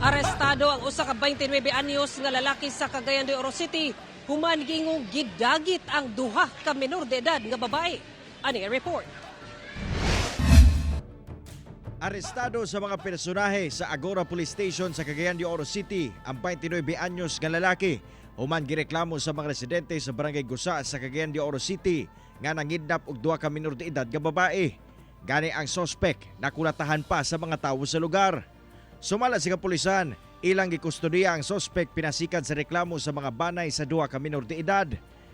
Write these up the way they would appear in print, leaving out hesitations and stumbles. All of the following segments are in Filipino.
Arestado ang usa ka 29 anyos nga lalaki sa Cagayan de Oro City human gingong gidagit ang duha ka menor de edad nga babae. Ani ang report. Arestado sa mga personahe sa Agora Police Station sa Cagayan de Oro City ang 29 anyos nga lalaki human gireklamo sa mga residente sa Barangay Gusa sa Cagayan de Oro City nga nangidnap og duha ka menor de edad nga babae. Gani ang sospek nakulatahan pa sa mga tawo sa lugar. Sumala sa kapulisan, ilang gikustodiya ang sospek pinasikan sa reklamo sa mga banay sa duha ka menor de edad.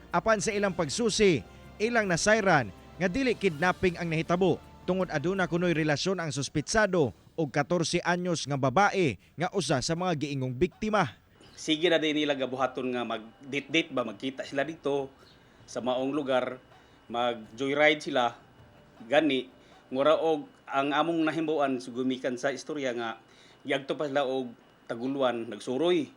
Apan sa ilang pagsusi, ilang nasayran nga dili kidnapping ang nahitabo tungod aduna kunoy relasyon ang suspitsado og 14 anyos nga babae nga usa sa mga giingong biktima. Sige na din nila gabuhaton nga mag-date-date ba, magkita sila dito sa maong lugar, mag-joyride sila, gani, ngura og ang among nahimbuan sugumikan sa istorya nga yagto pa sila og taguluan, nagsuroy.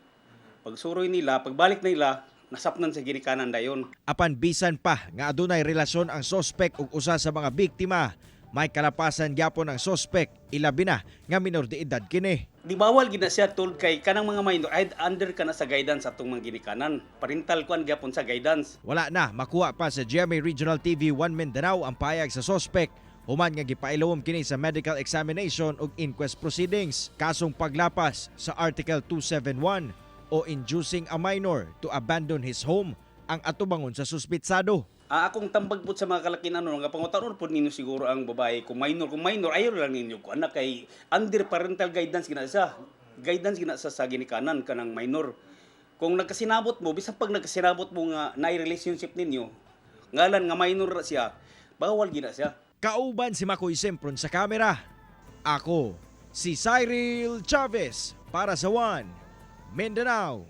Pagsuroy nila, pagbalik nila, nasapnan sa ginikanan dayon. Apan bisan pa nga adunay relasyon ang sospek ug usa sa mga biktima, may kalapasan gyapon ang sospek, ilabi na nga menor de edad kini. Di bawal gina siya tol kay kanang mga minor ay under ka na sa guidance atong mga ginikanan. Parental kuan gyapon sa guidance. Wala na makuha pa sa GMA Regional TV 1 Mindanao ang payag sa sospek human nga gipailawom kini sa medical examination ug inquest proceedings. Kasong paglapas sa Article 271 o inducing a minor to abandon his home ang atubangon sa suspitsado. Akong tambag po sa mga kalakin nga pangutanon po ninyo siguro ang babae kung minor ayaw lang ninyo ko anak kay under parental guidance gina sa sa ginikanan kanang minor. Kung nagkasinabot mo bisan pag nagkasinabot mo nga na relationship ninyo ngalan nga minor ra siya, bawal gina siya. Kauban si Makoy Sempron sa kamera. Ako si Cyril Chavez para sa One Mindanao.